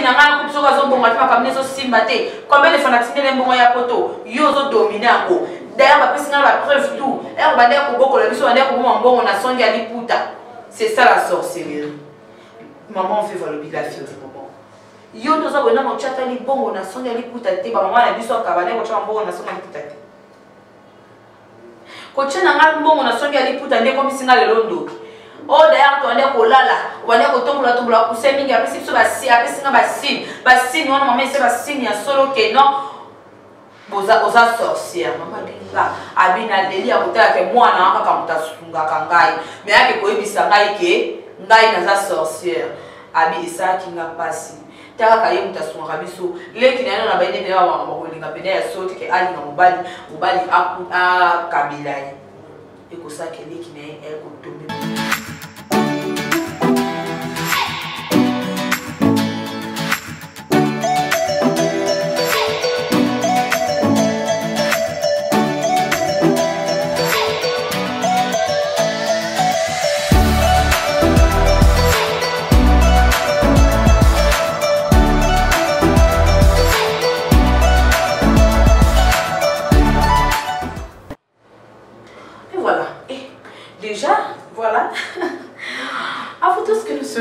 na nga ko soka zo bonga pa kamne zo simba te combien de fois na tindele mbongo ya poto yo zo dominer yango d'ailleurs ba pesi nga ba preuve tout er ba ndeko bokola biso ba ndeko mbongo na songi ya liputa c'est ça la sorcellerie maman fait voir le bilan de maman yo nous avons na chata li bongo na songi ya liputa te ba maman na biso akabane ko chama bongo na songi ya liputa te ko chana nga mbongo na songi ya liputa ndeko misinga lelo ndoki oh d'ailleurs tu as ko lala on a ko tombola ko seminga apesi biso apesi nga basine wana maman ese basine ya solo ke non oza sorcière maman binga abina deli ya kotala ke mwana kaka mutasunga ngai mais yake koyebisa ngai ke ngai naza sorcière abi esaki nga pasi taka kaye mutasunga biso leki na baine bela wa kolinga pene ya sote ke ali na mobali a kabila ekosaki leki na ekotombe.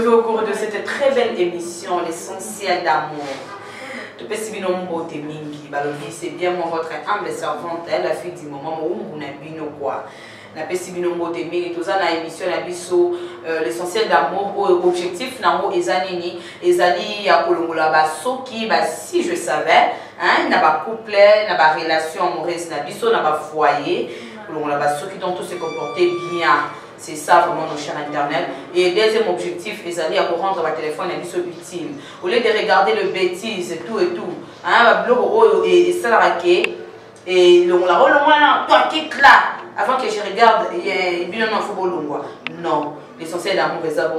Au cours de cette très belle émission, l'essentiel d'amour. C'est bien moi votre humble servante, la fille du moment où on a bien quoi. Na pesi bino mbote mingi toza na émission na biso l'essentiel d'amour objectif nango ezanini ezali ya kolongola ba soki ba si je savais hein na ba couple na ba relation amoureuse na biso na ba foyer kolongola ba soki dont tout se comporter bien. C'est ça vraiment nos chers internet. Et deuxième objectif, les alliés à rendre votre téléphone à biso utile. Au lieu de regarder le bêtise, tout et tout, hein, et ça la raquer, et on la relonge toi quitte là, avant que je regarde, il bien non faut non, l'essentiel d'amour est à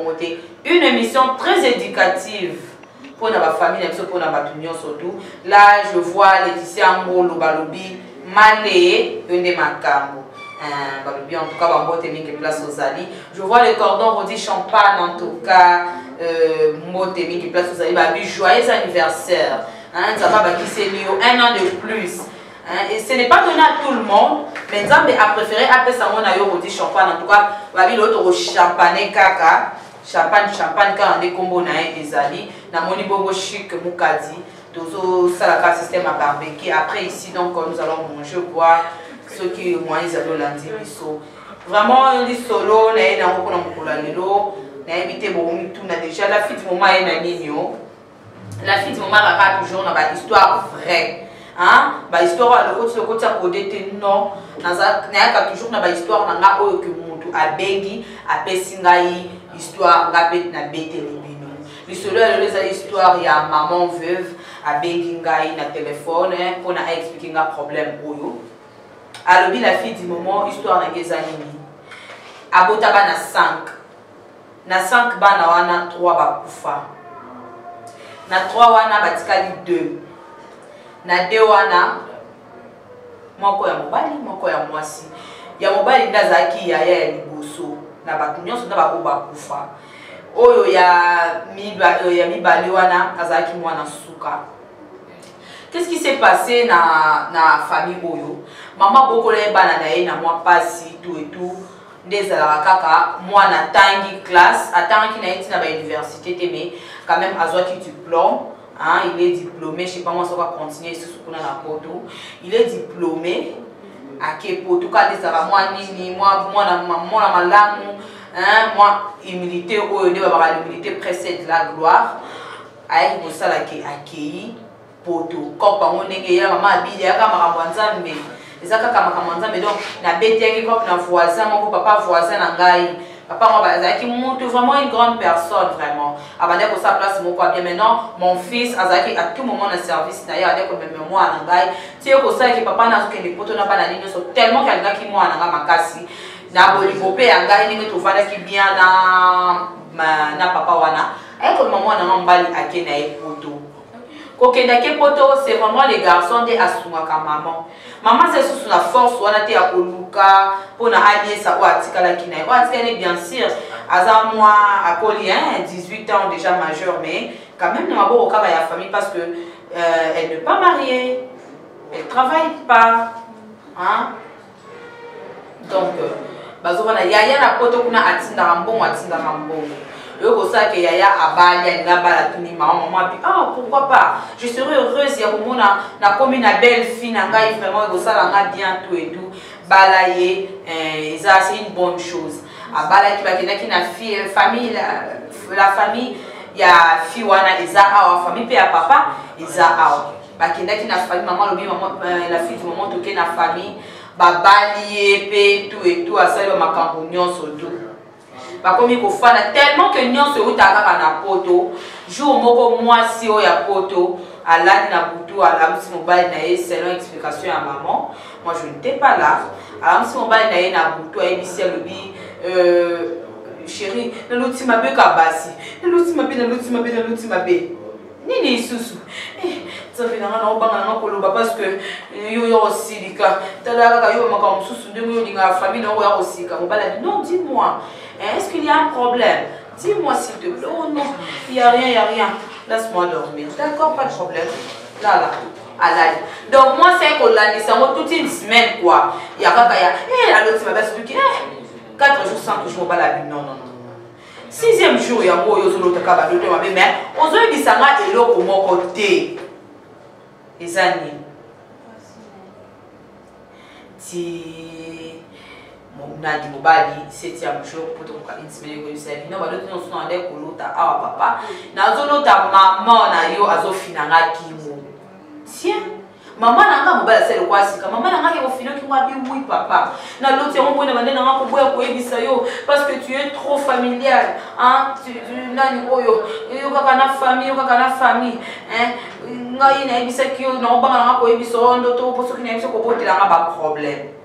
une émission très éducative pour la famille, pour la batuignon surtout. Là, je vois Laetitia Mbolo Balobi, Malé, une des Macambo. En tout cas, place aux alliés. Je vois le cordon rodi champagne, en tout cas, qui place aux alliés. Joyeux anniversaire. Ça va qui un an de plus. Et ce n'est pas donné à tout le monde, mais Nzambe a préféré appeler ça mon ayo rodi champagne. En tout cas, l'autre champagne kaka, champagne quand on est combo na des alliés. Na moni bobo chic mukadi. Tozo salaka système à barbecue. Après ici donc nous allons manger boire. Ceux qui moi ils avaient lundi vraiment les solo na na ko na mukula lelo na invité bon tout na déjà la fille maman et na nino la fille maman a toujours na ba histoire vraie hein ba histoire le côté à côté non na toujours na ba histoire na nga oyo que mutu abengi apesi ngai histoire ngapet na bete libino les solo les histoire ya maman veuve abengi ngai na téléphone pour na expliquer un problème oyo. Alors, la fille du moment, histoire na gezanini. Abotaba na 5. Na 5 bana wana 3 bakufa. Na 3 wana batikali 2. Na 2 wana moko ya mobali, moko ya mwasi. Ya mobali ndazaki ya liboso. Na batu nyonso na bako bakufa. Oyo ya mibali wana azaki mwana suka. Qu'est-ce qui s'est passé na famille Oyo? Maman beaucoup les bananae na moi passi tout et tout. Des kaka moi na tangi classe, attends qui n'a été na ba université mais quand même azwa qui diplôme, hein, il est diplômé, je sais pas moi ça va continuer ce qu'on a la poto. Il est diplômé à Kepo tout cas des moi nini moi na malamu, hein, moi humilité Oyo de ba l'humilité précède la gloire. Avec ça la qui accueilli poto kopa ngonenge ya mama abili ya kama kamwanzambe ezaka kama kamwanzambe donc na bete yaki kopa na voisin moko papa voisin na ngai papa moi bazaki mutu vraiment une grande personne vraiment abande ko sa place moko bien maintenant mon fils azaki à tout moment na service na ya ko même moi na ngai tie ko sa ki papa na soke ni poto na bana nini so tellement qu'elle ki moi na makasi na bolipope ya ngai ningi tovanda ki bien na papa wana ay ko maman na mbali akena e poto. Kokendake poto, c'est vraiment les garçons de asungaka maman. Maman c'est sous la force ou on a été à Koluka pour na allier ça ou atika la kina. Ou atika bien sûr, à moi à Colien, 18 ans déjà majeur mais quand même na maboko kaka ya famille parce que elle n'est pas mariée, elle travaille pas, hein. Donc bazovana yaya na poto kuna atinda mbongo yo ça que yaya abali nga bala tuni maman bi ah pourquoi pas, je serais heureuse ya komona na comme une belle fille na ngai vraiment ko ça nga bien tout et tout balaye ça c'est une bonne chose abala ki bakenda ki na fille famille la famille ya fille wana eza awa famille pe ya papa eza awa bakenda ki na famille maman lobi maman la fille du moment toke na famille babali pe tout et tout asali ba makambo nyonso tout bakomi kofana tellement que nyonso utaka na poto jour moko mwasi o ya poto alani na butu alamsi mobali na ye selon explication ya maman. Moi je n'étais pas là. Alamsi mobali na ye na butu ayebisi lobi chérie na loti mabe ka basi na loti mabe nini isusu tsabe na na obanga na koloba parce que yo yo silika tada ka yo maka mususu ndenge yo linga famille na yo osika mobala non dis-moi est-ce qu'il y a un problème, dis-moi s'il te plaît. Oh non, il n'y a rien, laisse-moi dormir, d'accord, pas de problème, là alali. Donc moi c'est qu'on l'a dit, c'est toute une semaine quoi, il y a l'autre tu m'avais expliqué 4 jours sans que je me balle la vie, non 6e jour il y a moi yo zolo takaba dote ma mais ozo bisanga eloko moko te ezani ti nadi mobali 7e jour pour toka une semaine ko yisa bino ba dote no sona de kolota awa papa na zolota maman na yo azofinanga kimo tiens maman nanga mobali sele kwa sika maman nanga ke ofino ki mwa bi oui papa na loti on bona bande nanga ko boya ko yebisa yo parce que tu es trop familial hein tu nani oyo yo kaka na famille hein ngai na yebisa ki yo na obanga nanga ko yebisa ndo to poso ki na yebisa ko botela nga ba problème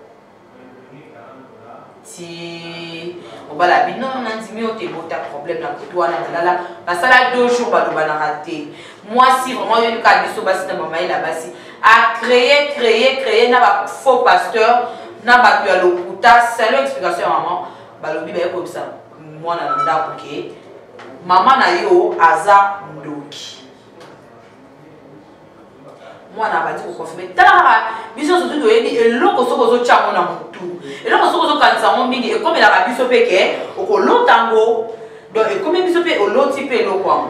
si obala bino nandimi o te bota problème na kutu wana lala basala 2 jours ba do bana raté moi si vraiment yo ka biso basi na mama ila basi a créer na ba faux pasteur na ba tu alokuta c'est l'explication maman balobi ba ko bisa mwana na ndako ke mama na yo aza ndoki mwana ba ti ko confirmer tala biso surtout to yebi eloko soko zo chango na mutu eloko soko zo kanisa mo mingi e comme la biso peke oko lotango donc e comme biso pe oloti pe eloko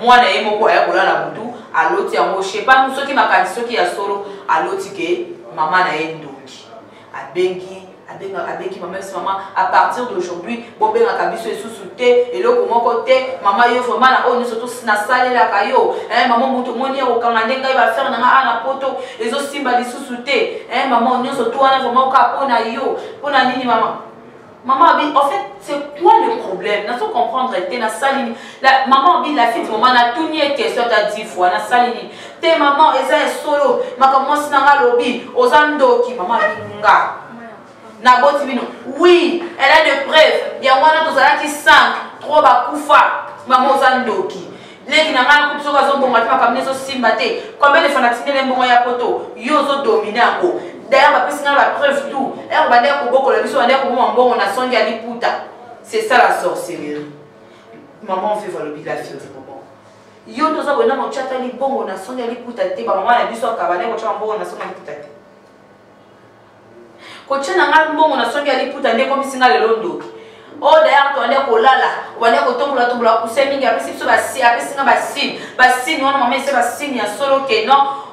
mwana ye moko aya kolala mutu aloti yango je sais pas soki makanisi soki ya solo aloti ke mama na ye ndoki abengi maman à partir d'aujourd'hui bobenga kabiso esusu te eloko moko te mama yo vraiment na oni surtout na salela kayo maman mutu moni ya kokanga ndenga ba faire na ana poto ezo simba lisusu te maman nyonso to wana vraiment ka pona yo pona nini mama en fait c'est quoi le problème na so comprendre te na salini la maman bi la fille maman na tout nie question ta 10 fois na salini te maman eza solo makamwa sinanga lobi ozandoki maman binga na boti bino oui elle a de preuves ya wana tozala ki 5 3 bakufa maman ozandoki leki na ngana kutu soka zo bonga tima kamne zo simba te combien de fanatine le mbongo ya poto yo zo dominer yango d'ailleurs ba pesinga ba preuve tout er ba ndeko boko la biso ndeko mo mbongo na songi ali puta c'est ça la sorcellerie maman fait valobi la fille de maman yo toza bona mo chata li bongo na songi ali puta te ba maman na biso akabane ko chama mbongo na songi ali puta te ko chana ngal mbongo na songi ali puta ndeko misinga lelo ndoki o d'ailleurs to ande ko lala wane ko tombola kuseminga apesi biso apesinga basini wana mama ese basini ya solo ke non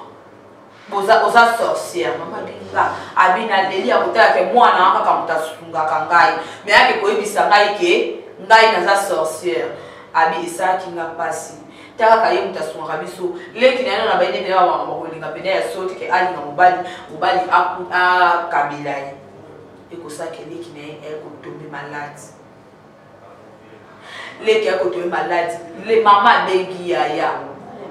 oza sorcière mama binga abina deli ya kotala ke mwana wana kaka mutasungaka ngai me yake koyebisa ngai ke ngai naza sorcière abi esalaki nga pasi taka ye mutasungaka biso leki na na baine bina bakolinga pene ya soti ke alinga mobali akabila ye ekosaki leki na ye ekotombe maladi leki ekotombe maladi le mama abengi yaya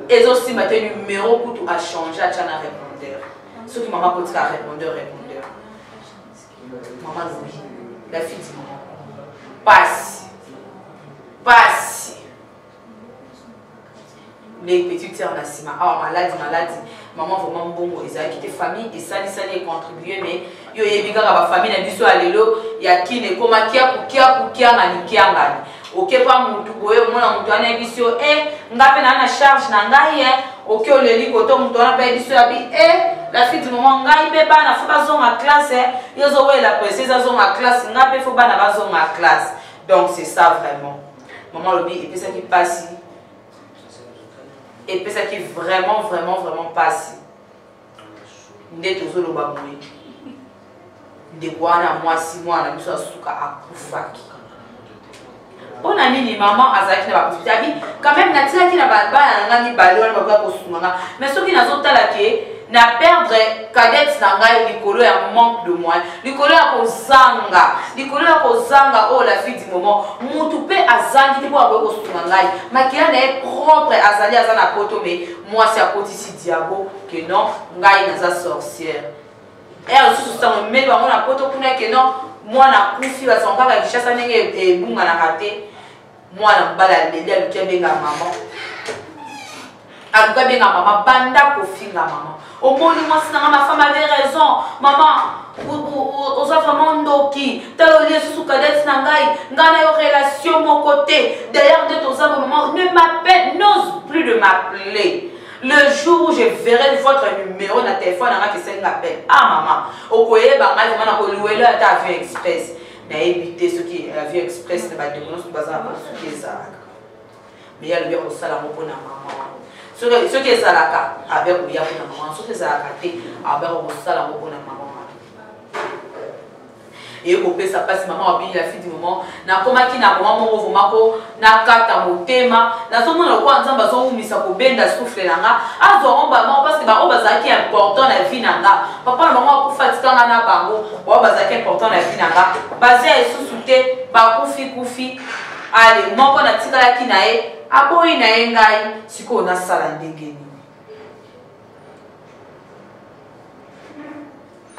ezosimba te numéro kutu a changé atia na répondeur soki mama kotika répondeur mama lobi la fille di mama pasi les petites sœurs na nsima awa maladi maman vraiment mbongo ezalaki te famille esalisali econtribue mais yo yebi kaka bafamille na biso ya lelo ya kine ekoma kiakukianga likiangani ok pas mutu boye mona mutu ana ebisio ngape na charge na ngai ok oleli koto mutu ana pa ebisio abi la fille du moment ngai pe bana faut bazonga classe yozo we la précise azonga classe ngape faut bana bazonga classe. Donc c'est ça vraiment maman lobi et puis ça qui passe et puis ça qui vraiment passe ndé tozolo ba boye de bwana mwasi mwana biso asuka akufaki. On a mis maman azaki na ba profitabi quand même na tia ki na ba na ngani balon ba ko sunga mais ce qui nazo tala ke na perdre cadette na ngai likolo ya manque de moyens likolo ya kozanga oh la fille du moment mutu pe azangi tipo ko sunga ngai makia na propre azali azana poto mais moi c'est à côté si diabo que non ngai na za sorcière et aussi ça me met dans la poto kuna que non moi na kufi ba songa ka kishasa nenge bunga na kate moi na bala leli alukia benga maman alukia benga maman banda kofinga maman au moins moi si ma femme avait raison maman aux enfants ndoki talo lié sous cadette na ngai ngana yo relation mon côté d'ailleurs de ton maman ne m'appelle n'ose plus de m'appeler. Le jour où je verrai votre numéro de téléphone, on appelle. Ah maman, au courrier, on a loué là ta vie express. Mais éviter ce qui est la vie express, ne va pas découvrir ce qui est ça. Mais il y a le bien au salon pour la maman. Ce qui est ça là, avec le bien pour la maman, ce qui est ça là, avec le salon pour la maman. Et au pire, ça passe maman a la fille du moment. Na koma ki na maman mo vomako na kata motema. Na somo na kwa nzamba zo umisa ko benda souffle nanga. Azo omba maman parce que ba oba zaki important na vie nanga. Papa na maman ku fatika na bango. Ba oba zaki important na vie nanga. Basé à sous-souté ba kufi. Allez, moko na tikala ki na e. Aboyi na engai siko na sala ndenge.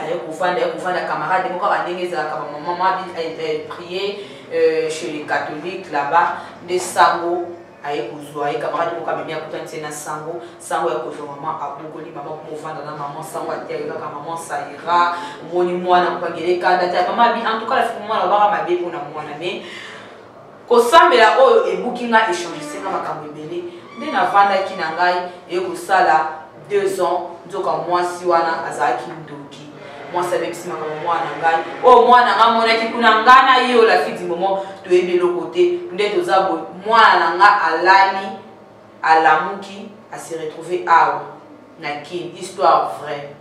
Des camarades, maman a prié chez les catholiques là-bas, des sango, les camarades qui ont sango, sango ya maman a beaucoup maman maman sango maman saïra, moni mwana maman en tout cas la fille maman la ma bébé pour mwana mais ko sambela oyo ebukinga échanger na makambo ebele nde na vanda ki na ngai e ko sala 2 ans nzoka mwasi wana azaki ndoki. Moi ça même si ma maman ngai oh moi na ngamona ki kuna ngana yo la fille du moment to ebe le côté nde tozabo moi nga alani alamuki a se retrouver awa na kin histoire vraie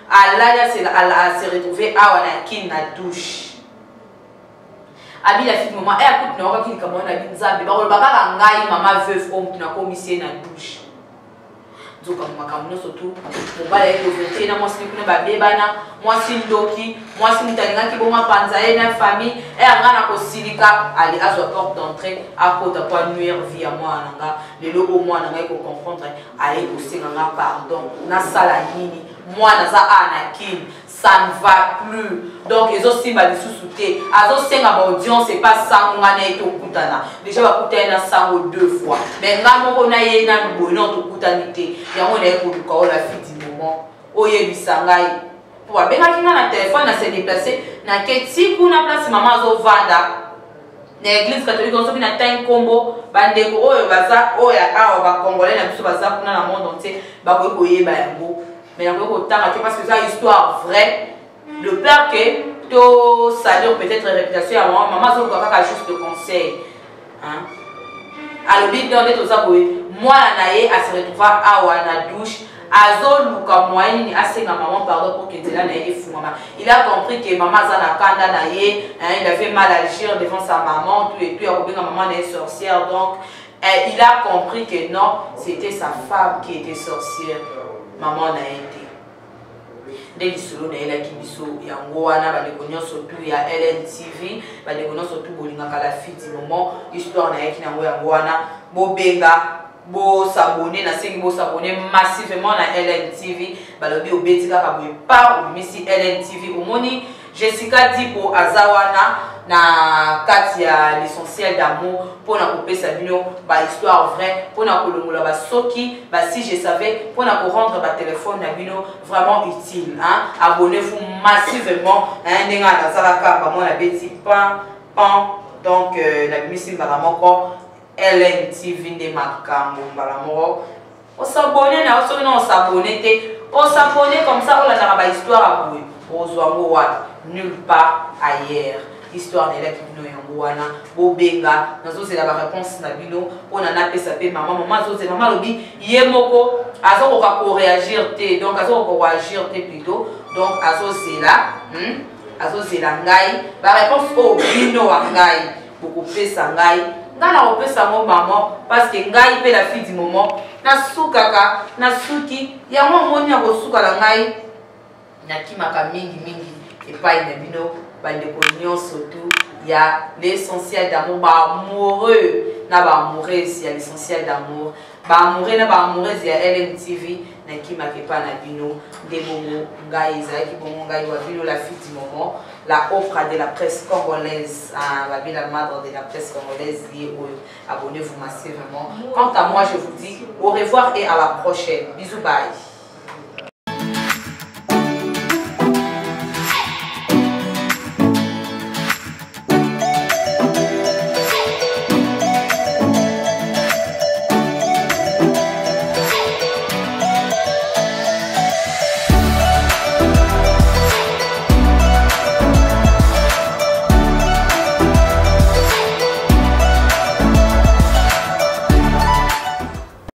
alani se retrouver awa na kin na douche abi la fille du moment et écoute na ki kama na binzambe ba baka ngai maman veuve homme na commissaire na douche. Donc makamno surtout pour ba la pauvreté na mwasi kuna ba bebana mwasi ndoki mwasi mutalinga ki boma panzae na famille et anga na kosilika ali azo porte d'entrée à kota kwa nuire vie à moi nanga lelo au moins nanga ko comprendre aye ko singa pardon na sala nini moi na za anakin ça ne va plus donc les autres simba de sous-souté azo senga ba audience c'est pas ça ngana eto kutana déjà ba kutana sango 2 fois mais ngamo na ye na bono to kutanité ya on est pour ko la fille du moment oye bisangai pour benga kinga na téléphone na se déplacer na keti kuna place maman azo vanda na église catholique on so na time combo bandeko oyo baza oya awa ba congolais na biso baza kuna na monde entier ba ko yeba yango. Mais parce que c'est une histoire vraie. Le père que to salir peut-être réputation à maman ça doit juste de conseil. Hein? Alors big dans les tout ça moi naé à se retrouver à la douche azo luka moyen ni asenga maman pardon pour que Dela naé fou maman. Il a compris que maman zana kanda naé, il avait mal à agir devant sa maman tout et tout a oublié que maman est sorcière donc il a compris que non, c'était sa femme qui était sorcière. Maman n'a été. Dès que na ela kibiso yango wana ba dekonyo surtout ya LNTV ba dekonyo surtout bolinga kala fille du moment histoire na yaki nango yango wana bo benga bo s'abonner na sengi bo s'abonner massivement na LNTV ba lobi obetika ka boye pa o misi LNTV omoni Jessica Dipo azawana na kati ya l'essentiel d'amour pour na couper sa bino ba histoire vraie pour na kolongola ba soki ba si je savais pour na rendre ba téléphone na bino vraiment utile hein abonnez-vous massivement hein nenga na salaka ba mona beti pan Donc la mission baramoko LNTV de makambo baramoko. On s'abonne na on non s'abonner on s'abonner comme ça on a la histoire à bouer. On nulle part ailleurs. Histoire de la qui nous yangouana bobenga nazo c'est la réponse na bino on en a pesapé maman c'est maman lobi yemoko azo ko réagir té donc azo ko réagir té plutôt donc azo c'est là azo c'est la ngai la réponse au bino ngai beaucoup pesa ngai ngana opesa mo maman parce que ngai pe la fille du moment na sukaka na suki ya mo moni ko suka la ngai na kimaka mingi et pas une bino surtout il y a l'essentiel d'amour amoureux na ba amoureuse il y a l'essentiel d'amour ba amoureux na ba amoureuse il y a LNTV na qui marque pas na bino des bongo ngai ezaki bongo ngai wa bino la fille du moment la Oprah de la presse congolaise la ville madre de la presse congolaise abonnez-vous massivement. Quant à moi je vous dis au revoir et à la prochaine. Bisous, bye.